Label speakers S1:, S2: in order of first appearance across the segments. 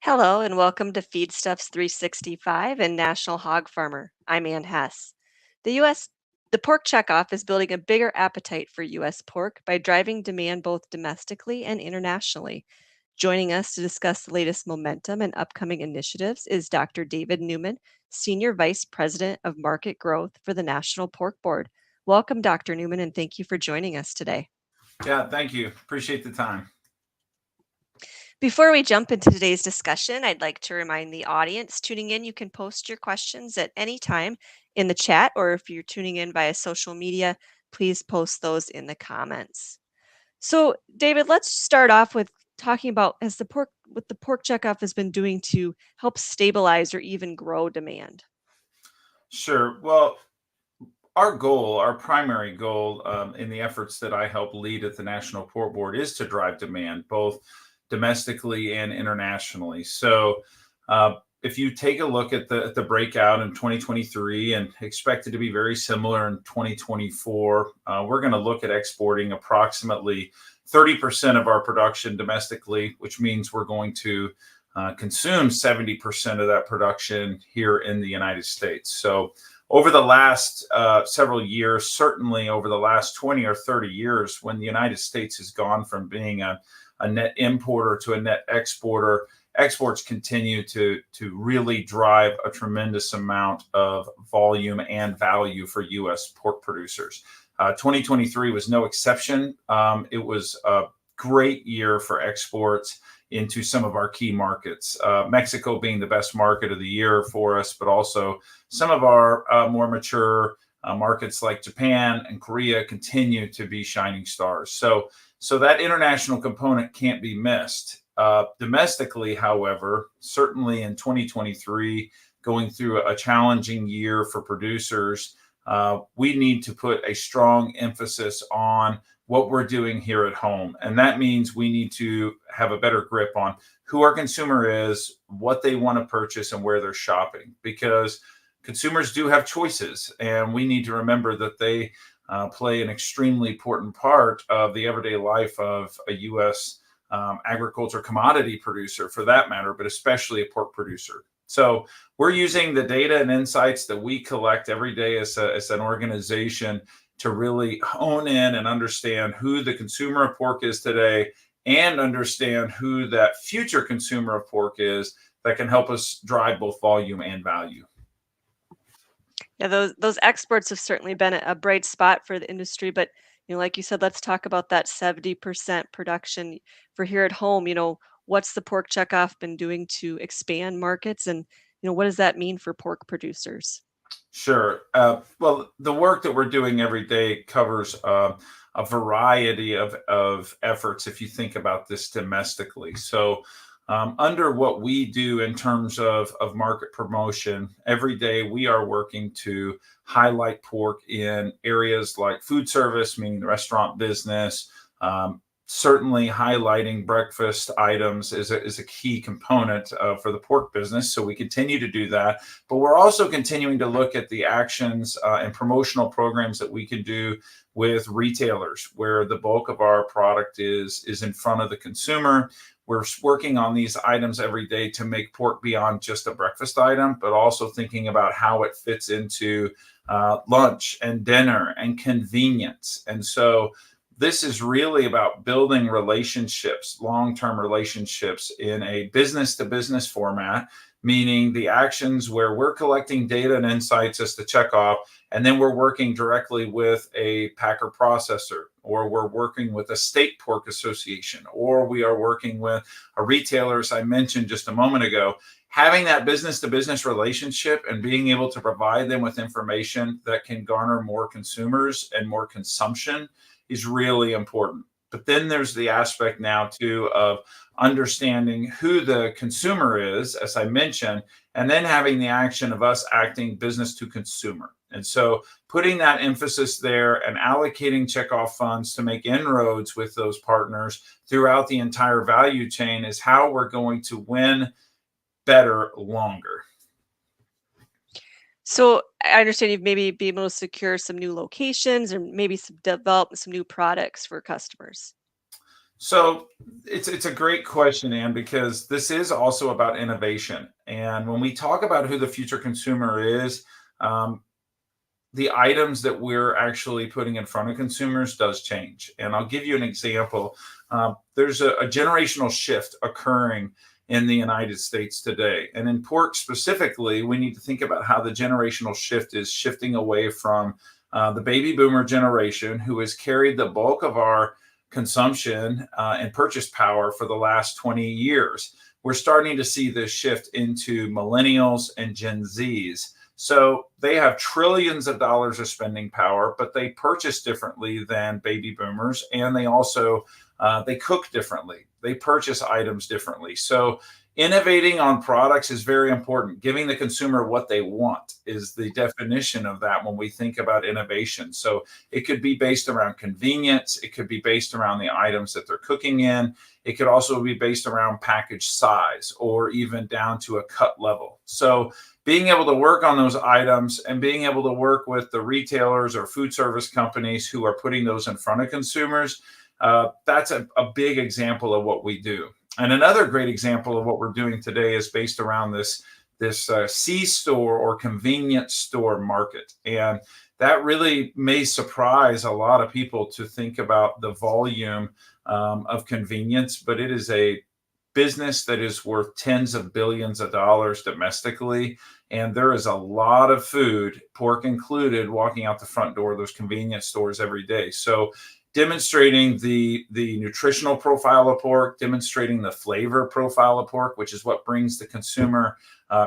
S1: Hello and welcome to Feedstuffs 365 and National Hog Farmer. I'm Ann Hess. The U.S. The Pork Checkoff is building a bigger appetite for U.S. pork by driving demand both domestically and internationally. Joining us to discuss the latest momentum and upcoming initiatives is Dr. David Newman, Senior Vice President of Market Growth for the National Pork Board. Welcome, Dr. Newman, and thank you for joining us today.
S2: Yeah, thank you. Appreciate the time.
S1: Before we jump into today's discussion, I'd like to remind the audience tuning in, you can post your questions at any time in the chat, or if you're tuning in via social media, please post those in the comments. So, David, let's start off with talking about as the pork what the pork checkoff has been doing to help stabilize or even grow demand.
S2: Sure. Well, our primary goal in the efforts that I help lead at the National Pork Board is to drive demand both domestically and internationally. So, if you take a look at the breakout in 2023 and expect it to be very similar in 2024, we're going to look at exporting approximately 30% of our production domestically, which means we're going to consume 70% of that production here in the United States. So over the last several years, certainly over the last 20 or 30 years, when the United States has gone from being a net importer to a net exporter, exports continue to really drive a tremendous amount of volume and value for U.S. pork producers. 2023 was no exception. It was a great year for exports into some of our key markets, Mexico being the best market of the year for us, but also some of our more mature markets like Japan and Korea continue to be shining stars. So that international component can't be missed. Domestically, however, certainly in 2023, going through a challenging year for producers, we need to put a strong emphasis on what we're doing here at home. And that means we need to have a better grip on who our consumer is, what they want to purchase, and where they're shopping. Because consumers do have choices, and we need to remember that they play an extremely important part of the everyday life of a U.S. Agriculture commodity producer, for that matter, but especially a pork producer. So we're using the data and insights that we collect every day as an organization to really hone in and understand who the consumer of pork is today and understand who that future consumer of pork is that can help us drive both volume and value.
S1: Yeah, those exports have certainly been a bright spot for the industry, but like you said, let's talk about that 70% production for here at home. What's the pork checkoff been doing to expand markets, and what does that mean for pork producers?
S2: Sure. Well, the work that we're doing every day covers a variety of efforts if you think about this domestically. So, under what we do in terms of market promotion, every day we are working to highlight pork in areas like food service, meaning the restaurant business. Certainly, highlighting breakfast items is a key component for the pork business. So we continue to do that. But we're also continuing to look at the actions and promotional programs that we can do with retailers, where the bulk of our product is in front of the consumer. We're working on these items every day to make pork beyond just a breakfast item, but also thinking about how it fits into lunch and dinner and convenience. And so this is really about building relationships, long-term relationships in a business-to-business format, meaning the actions where we're collecting data and insights as the checkoff, and then we're working directly with a packer processor, or we're working with a state pork association, or we are working with a retailer, as I mentioned just a moment ago. Having that business-to-business relationship and being able to provide them with information that can garner more consumers and more consumption is really important. But then there's the aspect now too of understanding who the consumer is, as I mentioned, and then having the action of us acting business to consumer. And so putting that emphasis there and allocating checkoff funds to make inroads with those partners throughout the entire value chain is how we're going to win better longer.
S1: So I understand you've maybe be able to secure some new locations or maybe develop some new products for customers.
S2: So it's a great question, Ann, because this is also about innovation. And when we talk about who the future consumer is, um, the items that we're actually putting in front of consumers does change. And I'll give you an example. There's a generational shift occurring in the United States today. And in pork specifically, we need to think about how the generational shift is shifting away from the baby boomer generation, who has carried the bulk of our consumption and purchase power for the last 20 years. We're starting to see this shift into millennials and Gen Zs. So they have trillions of dollars of spending power, but they purchase differently than baby boomers, and they also they cook differently. They purchase items differently. So innovating on products is very important. Giving the consumer what they want is the definition of that when we think about innovation. So it could be based around convenience. It could be based around the items that they're cooking in. It could also be based around package size or even down to a cut level. So being able to work on those items and being able to work with the retailers or food service companies who are putting those in front of consumers, that's a big example of what we do. And another great example of what we're doing today is based around this C store or convenience store market. And that really may surprise a lot of people to think about the volume of convenience, but it is a business that is worth tens of billions of dollars domestically. And there is a lot of food, pork included, walking out the front door of those convenience stores every day. So demonstrating the nutritional profile of pork, demonstrating the flavor profile of pork, which is what brings the consumer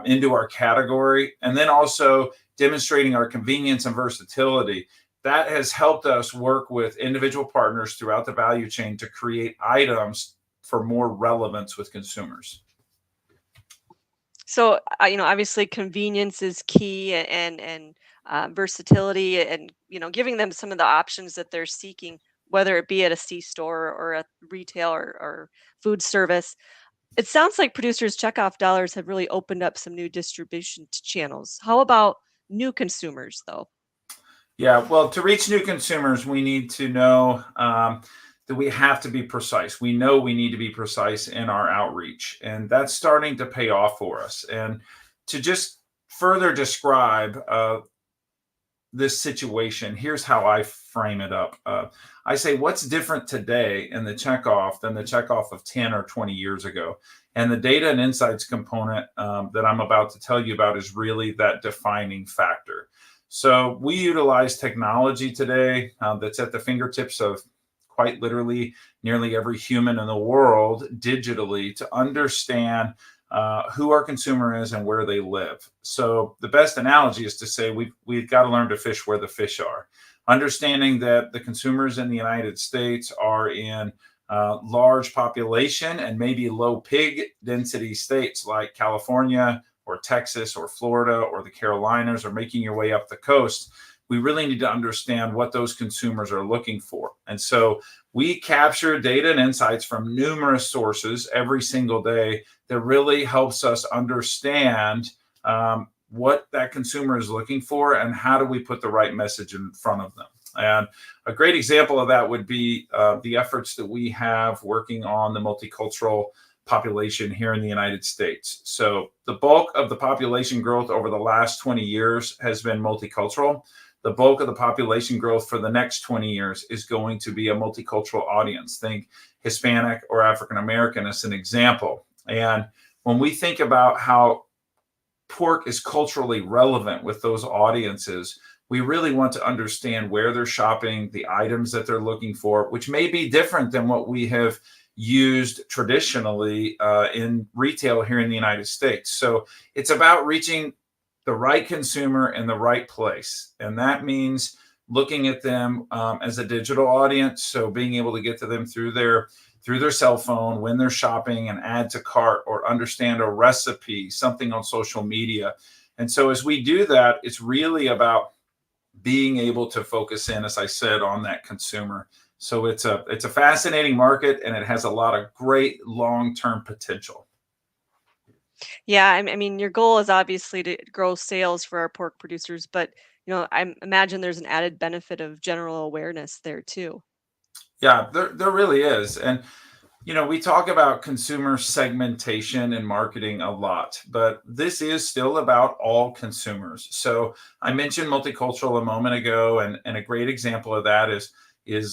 S2: into our category, and then also demonstrating our convenience and versatility. That has helped us work with individual partners throughout the value chain to create items for more relevance with consumers.
S1: So, obviously convenience is key and versatility and, giving them some of the options that they're seeking, whether it be at a C store or a retail or food service. It sounds like producers' checkoff dollars have really opened up some new distribution channels. How about new consumers, though?
S2: Yeah, well, to reach new consumers, we need to know that we have to be precise. We know we need to be precise in our outreach, and that's starting to pay off for us. And to just further describe this situation, here's how I frame it up. I say, what's different today in the checkoff than the checkoff of 10 or 20 years ago? And the data and insights component that I'm about to tell you about is really that defining factor. So we utilize technology today that's at the fingertips of quite literally nearly every human in the world digitally to understand who our consumer is and where they live. So the best analogy is to say we've got to learn to fish where the fish are. Understanding that the consumers in the United States are in large population and maybe low pig density states like California or Texas or Florida or the Carolinas, or making your way up the coast, we really need to understand what those consumers are looking for. And so we capture data and insights from numerous sources every single day that really helps us understand what that consumer is looking for and how do we put the right message in front of them. And a great example of that would be the efforts that we have working on the multicultural population here in the United States. So the bulk of the population growth over the last 20 years has been multicultural. The bulk of the population growth for the next 20 years is going to be a multicultural audience. Think Hispanic or African American as an example. And when we think about how pork is culturally relevant with those audiences, we really want to understand where they're shopping, the items that they're looking for, which may be different than what we have used traditionally in retail here in the United States. So it's about reaching the right consumer in the right place. And that means looking at them as a digital audience. So being able to get to them through their cell phone when they're shopping and add to cart or understand a recipe, something on social media. And so as we do that, it's really about being able to focus in, as I said, on that consumer. So it's a fascinating market and it has a lot of great long-term potential.
S1: Yeah, I mean, your goal is obviously to grow sales for our pork producers, but I imagine there's an added benefit of general awareness there too.
S2: Yeah, there really is. And we talk about consumer segmentation and marketing a lot, but this is still about all consumers. So I mentioned multicultural a moment ago, and a great example of that is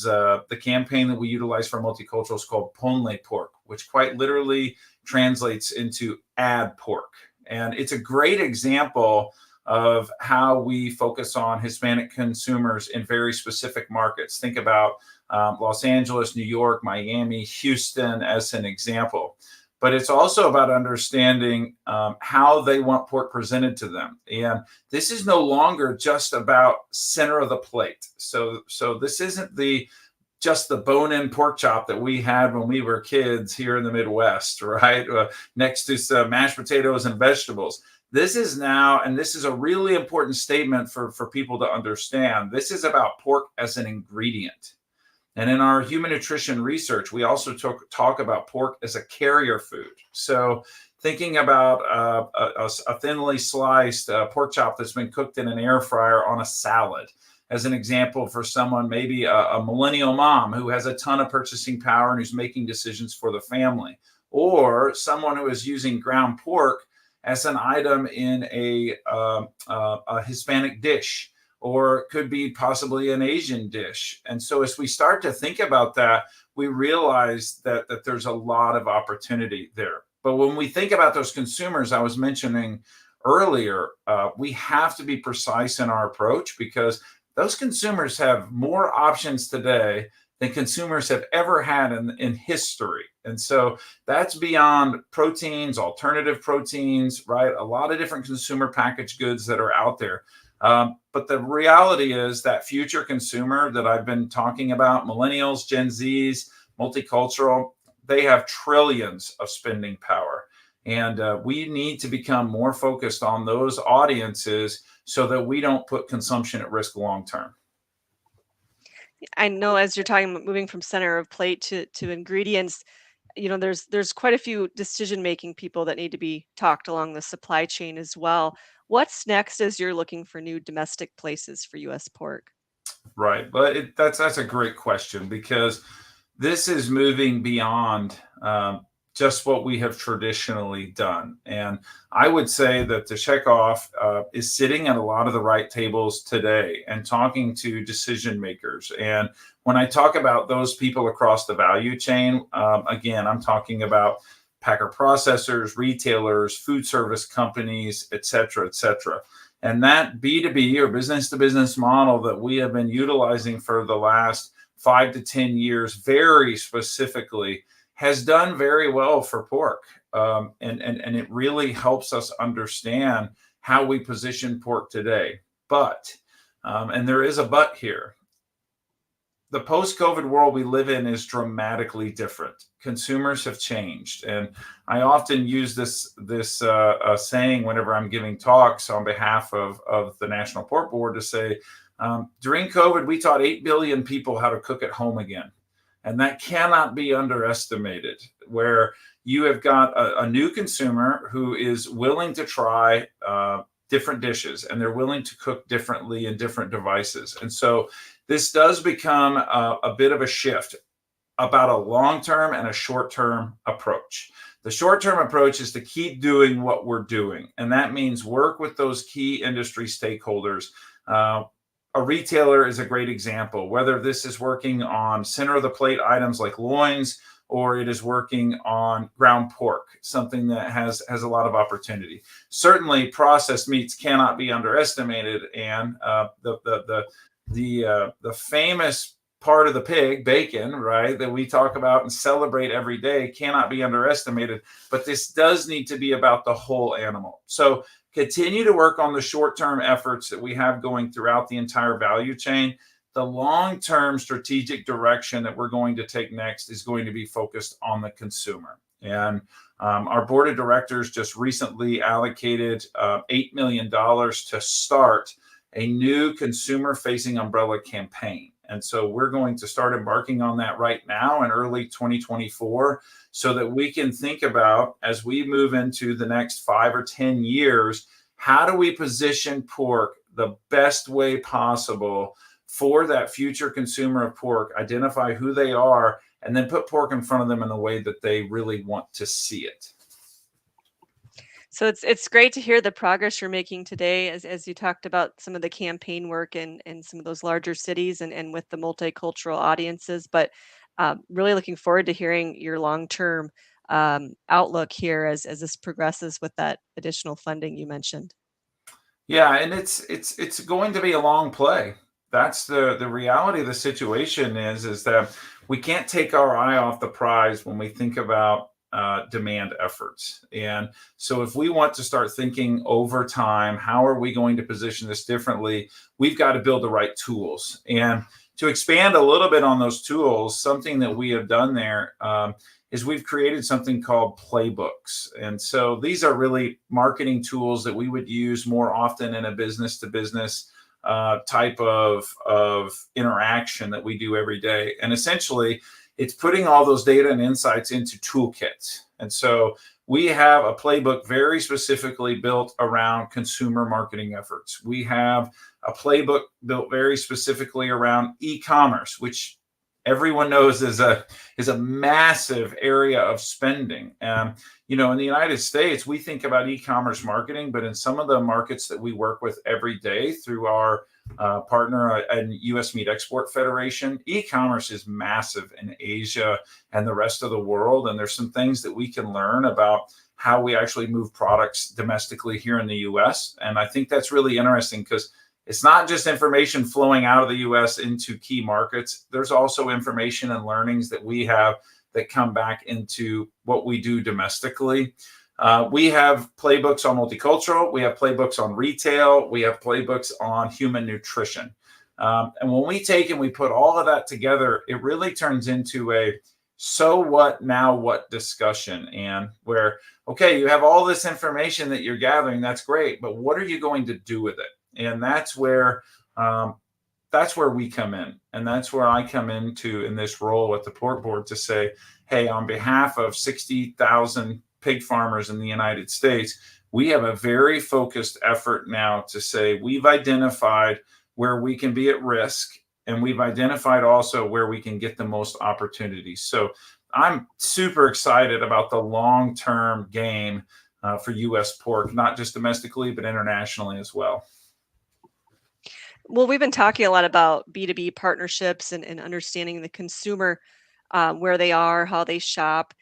S2: the campaign that we utilize for multicultural is called Ponle Pork, which quite literally translates into add pork. And it's a great example of how we focus on Hispanic consumers in very specific markets. Think about Los Angeles, New York, Miami, Houston, as an example. But it's also about understanding how they want pork presented to them. And this is no longer just about center of the plate. So this isn't the just the bone-in pork chop that we had when we were kids here in the Midwest, right? Next to some mashed potatoes and vegetables. This is now, and this is a really important statement for people to understand. This is about pork as an ingredient. And in our human nutrition research, we also talk about pork as a carrier food. So, thinking about a thinly sliced pork chop that's been cooked in an air fryer on a salad, as an example for someone, maybe a millennial mom who has a ton of purchasing power and who's making decisions for the family, or someone who is using ground pork as an item in a Hispanic dish, or it could be possibly an Asian dish. And so as we start to think about that, we realize that there's a lot of opportunity there. But when we think about those consumers I was mentioning earlier, we have to be precise in our approach because those consumers have more options today than consumers have ever had in history. And so that's beyond proteins, alternative proteins, right? A lot of different consumer packaged goods that are out there. But the reality is that future consumer that I've been talking about, millennials, Gen Zs, multicultural, they have trillions of spending power. And we need to become more focused on those audiences so that we don't put consumption at risk long term.
S1: I know as you're talking about moving from center of plate to ingredients, there's quite a few decision-making people that need to be talked along the supply chain as well. What's next as you're looking for new domestic places for US pork?
S2: Right. But that's a great question because this is moving beyond just what we have traditionally done. And I would say that the checkoff is sitting at a lot of the right tables today and talking to decision makers. And when I talk about those people across the value chain, again, I'm talking about packer processors, retailers, food service companies, et cetera, et cetera. And that B2B or business to business model that we have been utilizing for the last 5 to 10 years, very specifically, has done very well for pork. And it really helps us understand how we position pork today. But, and there is a but here, the post-COVID world we live in is dramatically different. Consumers have changed, and I often use this saying whenever I'm giving talks on behalf of the National Pork Board to say, during COVID, we taught 8 billion people how to cook at home again, and that cannot be underestimated. Where you have got a new consumer who is willing to try different dishes, and they're willing to cook differently in different devices, and so this does become a bit of a shift about a long term and a short term approach. The short term approach is to keep doing what we're doing, and that means work with those key industry stakeholders. A retailer is a great example, whether this is working on center of the plate items like loins or it is working on ground pork, something that has a lot of opportunity. Certainly, processed meats cannot be underestimated, and the famous part of the pig, bacon, right, that we talk about and celebrate every day cannot be underestimated. But this does need to be about the whole animal. So continue to work on the short-term efforts that we have going throughout the entire value chain. The long-term strategic direction that we're going to take next is going to be focused on the consumer. And our board of directors just recently allocated $8 million to start a new consumer facing umbrella campaign. And so we're going to start embarking on that right now in early 2024 so that we can think about, as we move into the next 5 or 10 years, how do we position pork the best way possible for that future consumer of pork, identify who they are, and then put pork in front of them in the way that they really want to see it.
S1: So it's great to hear the progress you're making today as you talked about some of the campaign work in some of those larger cities and with the multicultural audiences. But really looking forward to hearing your long-term outlook here as this progresses with that additional funding you mentioned.
S2: Yeah, and it's going to be a long play. That's the reality of the situation is that we can't take our eye off the prize when we think about demand efforts. And so, if we want to start thinking over time, how are we going to position this differently? We've got to build the right tools. And to expand a little bit on those tools, something that we have done there. Is we've created something called playbooks. And so these are really marketing tools that we would use more often in a business to business type of interaction that we do every day. And essentially, it's putting all those data and insights into toolkits. And so we have a playbook very specifically built around consumer marketing efforts. We have a playbook built very specifically around e-commerce, which everyone knows is a massive area of spending. In the United States, we think about e-commerce marketing, but in some of the markets that we work with every day through our partner and U.S. Meat Export Federation, e-commerce is massive in Asia and the rest of the world. And there's some things that we can learn about how we actually move products domestically here in the U.S. And I think that's really interesting because it's not just information flowing out of the US into key markets. There's also information and learnings that we have that come back into what we do domestically. We have playbooks on multicultural. We have playbooks on retail. We have playbooks on human nutrition. And when we take and we put all of that together, it really turns into a so what, now what discussion. And where, okay, you have all this information that you're gathering. That's great. But what are you going to do with it? And that's where we come in, and that's where I come into in this role at the Pork Board to say, hey, on behalf of 60,000 pig farmers in the United States, we have a very focused effort now to say we've identified where we can be at risk, and we've identified also where we can get the most opportunities. So I'm super excited about the long-term game for U.S. pork, not just domestically, but internationally as well.
S1: Well, we've been talking a lot about B2B partnerships and understanding the consumer, where they are, how they shop.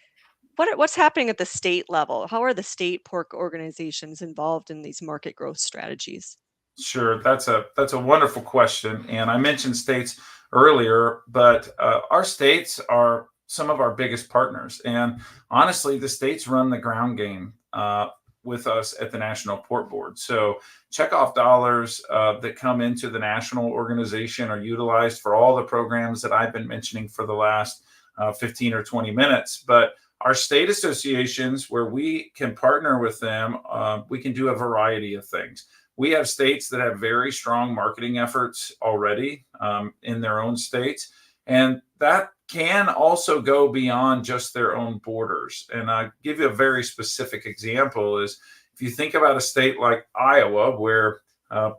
S1: What's happening at the state level? How are the state pork organizations involved in these market growth strategies?
S2: Sure, that's a wonderful question, and I mentioned states earlier, but our states are some of our biggest partners, and honestly, the states run the ground game with us at the National Pork Board. So checkoff dollars that come into the national organization are utilized for all the programs that I've been mentioning for the last 15 or 20 minutes. But our state associations, where we can partner with them, we can do a variety of things. We have states that have very strong marketing efforts already in their own states. And that can also go beyond just their own borders. And I give you a very specific example is if you think about a state like Iowa, where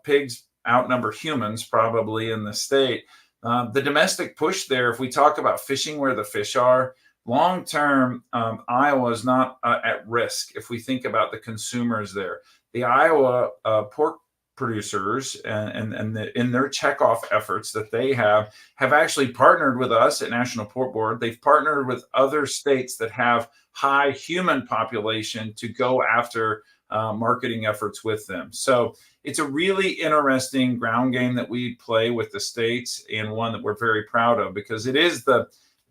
S2: pigs outnumber humans probably in the state, the domestic push there, if we talk about fishing where the fish are, long term, Iowa is not at risk if we think about the consumers there. The Iowa pork producers and in their checkoff efforts that they have actually partnered with us at National Pork Board. They've partnered with other states that have high human population to go after marketing efforts with them. So it's a really interesting ground game that we play with the states, and one that we're very proud of because it is the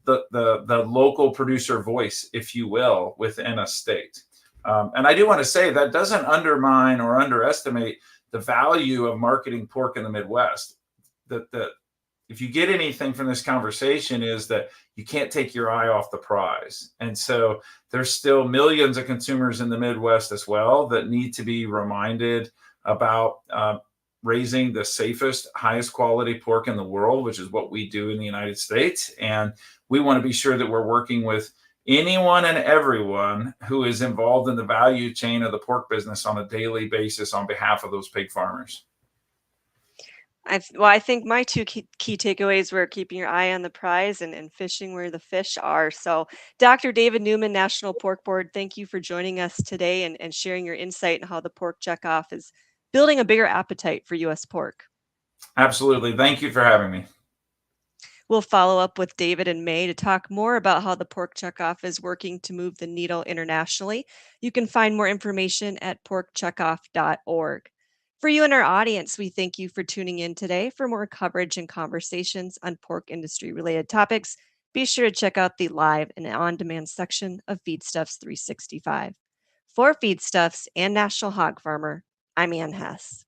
S2: local producer voice, if you will, within a state. And I do want to say that doesn't undermine or underestimate the value of marketing pork in the Midwest. That if you get anything from this conversation is that you can't take your eye off the prize. And so there's still millions of consumers in the Midwest as well that need to be reminded about raising the safest, highest quality pork in the world, which is what we do in the United States. And we want to be sure that we're working with anyone and everyone who is involved in the value chain of the pork business on a daily basis on behalf of those pig farmers.
S1: I think my two key takeaways were keeping your eye on the prize and fishing where the fish are. So, Dr. David Newman, National Pork Board, thank you for joining us today and sharing your insight on how the pork checkoff is building a bigger appetite for U.S. pork.
S2: Absolutely. Thank you for having me.
S1: We'll follow up with David in May to talk more about how the pork checkoff is working to move the needle internationally. You can find more information at porkcheckoff.org. For you and our audience, we thank you for tuning in today. For more coverage and conversations on pork industry related topics, be sure to check out the live and on demand section of Feedstuffs 365. For Feedstuffs and National Hog Farmer, I'm Ann Hess.